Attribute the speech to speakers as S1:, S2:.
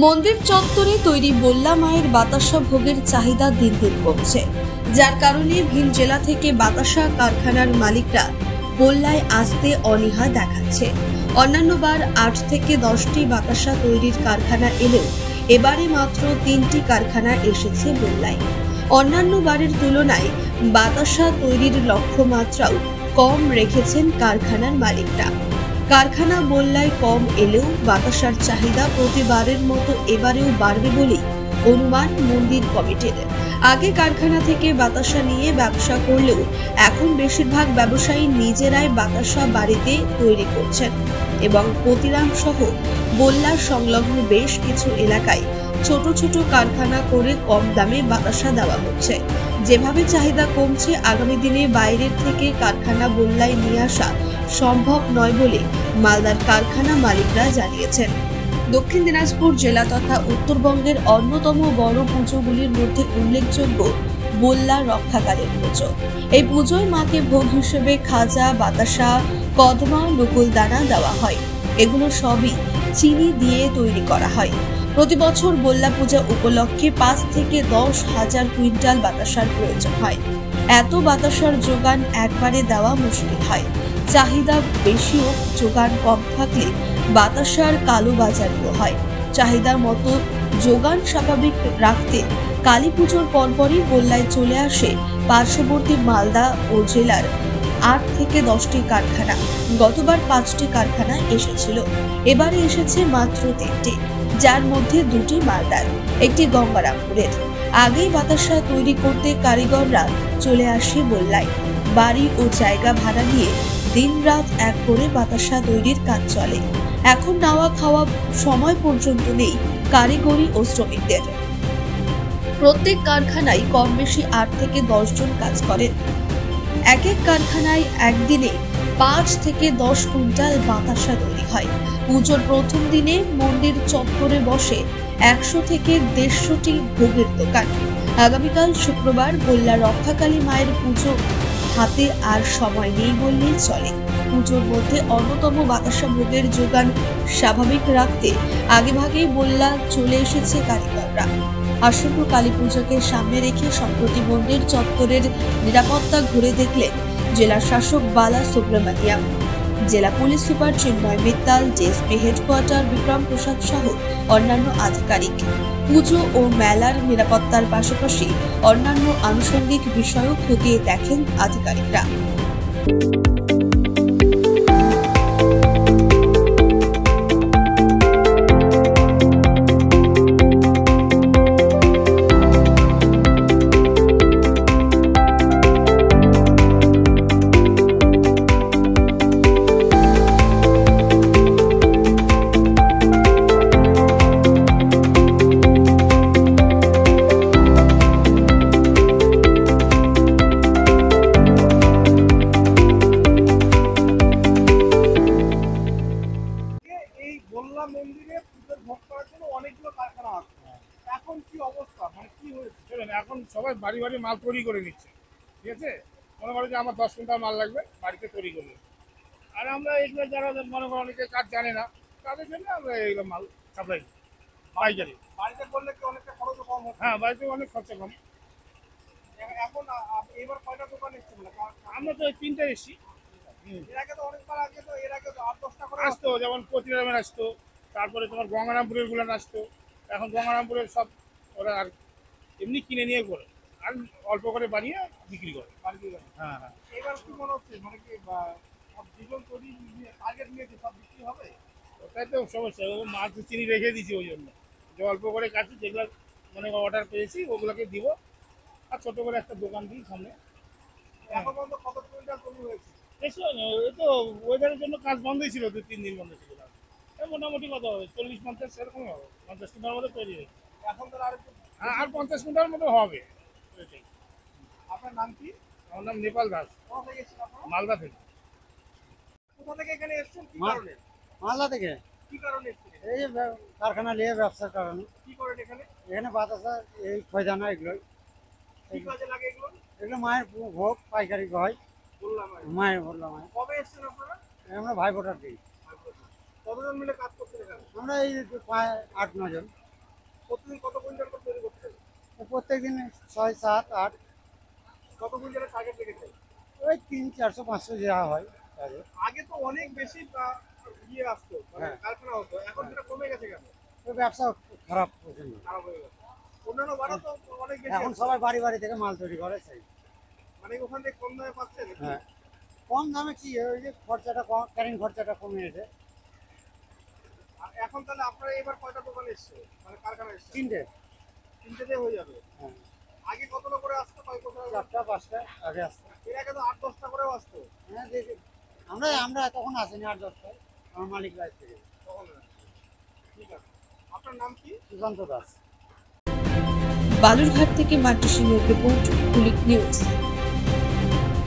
S1: মন্দির চত্বরে তৈরি বল্লা মায়ের বাতাসা ভোগের চাহিদা দিন দিন কমছে, যার কারণে ভিন জেলা থেকে বাতাসা কারখানার মালিকরা বল্লায় আসতে অনীহা দেখাচ্ছে। অন্যান্যবার 8 থেকে 10টি বাতাসা তৈরির কারখানা এলেও এবারে মাত্র 3টি কারখানা এসেছে বল্লায়। অন্যান্য বারের তুলনায় বাতাসা তৈরির লক্ষ্যমাত্রাও কম রেখেছেন কারখানার মালিকরা। কারখানা বল্লায় কম এলেও বাতাসার চাহিদা প্রতিবারের মতো এবারেও বাড়বে বলেই অনুমান মন্দির কমিটির। আগে কারখানা থেকে বাতাসা নিয়ে ব্যবসা করলেও এখন বেশিরভাগ ব্যবসায়ী নিজেরাই বাতাসা বাড়িতে তৈরি করছেন এবং প্রতিরাম সহ বল্লার সংলগ্ন বেশ কিছু এলাকায় ছোট ছোট কারখানা করে কম দামে বাতাসা দেওয়া হচ্ছে। যেভাবে চাহিদা কমছে, আগামী দিনে বাইরের থেকে কারখানা বল্লায় নিয়ে আসা সম্ভব নয় বলে মালদার কারখানা মালিকরা জানিয়েছেন। দক্ষিণ দিনাজপুর জেলা তথা উত্তরবঙ্গের অন্যতম বড় পুজোগুলির মধ্যে উল্লেখযোগ্য বল্লা রক্ষাকালীন পুজো। এই পুজোয় মাকে ভোগ হিসেবে খাজা, বাতাসা, কদমা, নকুলদানা দেওয়া হয়। এগুলো সবই চিনি দিয়ে তৈরি করা হয়। প্রতি বছর বল্লা পূজা উপলক্ষে 5 থেকে 10 হাজার কুইন্টাল বাতাসার প্রয়োজন হয়। এত বাতাসার যোগান একবারে দেওয়া মুশকিল হয়। চাহিদা বেশিও যোগান কম থাকলে বাতাসার কালোবাজারিও হয়। চাহিদার মতো যোগান স্বাভাবিক রাখতে কালী পুজোর পরপরই বল্লায় চলে আসে পার্শ্ববর্তী মালদা ও জেলার 8 থেকে 10টি কারখানা। গতবার 5টি কারখানা এসেছিল, এবারে এসেছে মাত্র 3টি, যার মধ্যে 2টি মালদার, একটি গঙ্গারামপুরের। আগেই বাতাসা তৈরি করতে কারিগররা চলে আসে বল্লায়। বাড়ি ও জায়গা ভাড়া নিয়ে দিনরাত এক করে বাতাসা তৈরির কাজ চলে। এখন নাওয়া খাওয়া সময় পর্যন্ত নেই কারিগরি ও শ্রমিকদের। প্রত্যেক কারখানায় কম বেশি 8 থেকে 10 জন কাজ করেন। এক এক কারখানায় একদিনে 5 থেকে 10 কুইন্টাল বাতাসা তৈরি হয়। পুজোর প্রথম দিনে মন্দির চত্বরে বসে 100 থেকে 150টি ভোগের দোকান। আগামীকাল শুক্রবার বল্লা রক্ষাকালী মায়ের পুজো, হাতে আর সময় নেই বললেই চলে। পুজোর মধ্যে অন্যতম বাতাসা ভোগের যোগান স্বাভাবিক রাখতে আগেভাগেই বল্লা চলে এসেছে কারিগররা। আসন্ন কালী পুজোকে সামনে রেখে সম্প্রতি মন্দির চত্বরের নিরাপত্তা ঘুরে দেখলেন জেলা শাসক বালা সুব্রমণিয়াম, জেলা পুলিশ সুপার চিন্ময় মিত্তাল, ডিএসপি হেডকোয়ার্টার বিক্রম প্রসাদ সহ অন্যান্য আধিকারিক। পুজো ও মেলার নিরাপত্তার পাশাপাশি অন্যান্য আনুষঙ্গিক বিষয়ও খতিয়ে দেখেন আধিকারিকরা।
S2: মন্দিরে পুজোর ভোগ করার জন্য অনেকগুলো কারখানা আছে। এখন কি অবস্থা, মানে কি হয়েছে? চলেন, এখন সবাই বাড়ি বাড়ি মাল তৈরি করে নিচ্ছে, ঠিক আছে? মনে করো যে আমার 10 কুইন্টাল মাল লাগবে, বাড়িতে তৈরি করবে। আর আমরা এগুলো যারা মনে করো অনেকে কাজ জানে না, তাদের জন্য আমরা এইগুলো মাল সাপ্লাই করি পাইকারি। বাড়িতে করলে কি অনেকটা খরচ কম হয়? হ্যাঁ, বাড়িতে অনেক খরচা কম। এখন এবার কয়টা দোকান এসছে? আমরা তো 3টে এসেছি। এর আগে তো অনেকবার, আগে তো এর আগে তো 8-10টা করে আসতো, যেমন প্রতিরামের আসতো, তারপরে তোমার গঙ্গারামপুরের গুলো আসতো। এখন গঙ্গারামপুরের সব ওরা আর এমনি কিনে নিয়ে করে আর অল্প করে বানিয়ে বিক্রি করে। হ্যাঁ হ্যাঁ। এবার কি মনে হচ্ছে, মানে কি সব জীবন তৈরি টার্গেট নিয়েছে, সব বিক্রি হবে? ওটাই তো সমস্যা। ও মাছ চিনি রেখে দিয়েছি, ওই জন্য যে অল্প করে কাছে যেগুলো মানে অর্ডার পেয়েছি ওগুলোকে দিব, আর ছোটো করে একটা দোকান দিই সামনে। এখন পর্যন্ত কত কুইন্টাল তৈরি হয়েছে? এই তো ওয়েদারের জন্য কাজ বন্ধই ছিল, 2-3 দিন বন্ধ ছিল। মোটামুটি কত হবে, 40-50 সেরকম হবে, 50 কুইন্টাল মতো তৈরি হয়েছে। এখন তো আর 50 কুইন্টাল মতো হবে। আপনার নাম কি? আমার নাম নেপাল দাস। কোথা থেকে এসেছেন আপনারা? মালদা থেকে। কোথা থেকে এখানে এসেছেন, কি কারণে?
S3: মালদা থেকে।
S2: কি কারণে এসেছেন?
S3: এই যে কারখানা নিয়ে ব্যবসার কারণে।
S2: কি করেন এখানে?
S3: এখানে বাতাসা, এই খয়দানা, এগুলো
S2: কি কাজে লাগে এগুলো?
S3: এগুলো মায়ের ভোগ পাইকারি হয়।
S2: বললাম
S3: মায়ের বললাম মায়ের।
S2: কবে এসেছেন আপনারা?
S3: আমরা ভাই ভোটার দিই।
S2: কতজন মিলে কাজ করছেন এখানে?
S3: আমরা এই 8-9 জন।
S2: প্রতিদিন কত কুইন্টাল করে তৈরি করতে হবে?
S3: প্রত্যেক দিন 6, 7, 8
S2: কত কুইন্টালের টার্গেট রেখেছে?
S3: ওই 300, 400, 500 দেওয়া হয় তাহলে।
S2: আগে তো অনেক বেশি ইয়ে আসতো, মানে
S3: হ্যাঁ।
S2: কারখানা হতো, এখন সেটা কমে গেছে কেন?
S3: তো ব্যবসা খারাপ প্রচন্ড।
S2: খারাপ হয়ে গেছে। অন্যান্য বারও তো অনেক বেশি
S3: এখন
S2: আসতো।
S3: সবাই বাড়ি বাড়ি থেকে মাল তৈরি করে সেই।
S2: মানে ওখান থেকে কম দামে পাচ্ছেন?
S3: হ্যাঁ, কম দামে কি ওই যে খরচাটা কম, ক্যারিং খরচাটা কমে গেছে।
S2: আর এখন তাহলে আপনারা এবার কয়টা দোকান এসছে, মানে কারখানা এসছে?
S3: 3টে।
S2: 3টেতে হয়ে যাবে।
S3: হ্যাঁ,
S2: আগে কতটা করে আসতো, কয় কোথাও?
S3: 4টা 5টা আগে আসতো।
S2: এর আগে তো 8-10টা করেও আসতো।
S3: হ্যাঁ, আমরা তখন আসিনি 8-10টায়, আমার মালিক লাইফ থেকে।
S2: তখন না। ঠিক আছে, আপনার নাম কি?
S3: সুশান্ত দাস।
S1: বালুরঘাট থেকে মান্টু সিংহের রিপোর্ট, কুলিক নিউজ।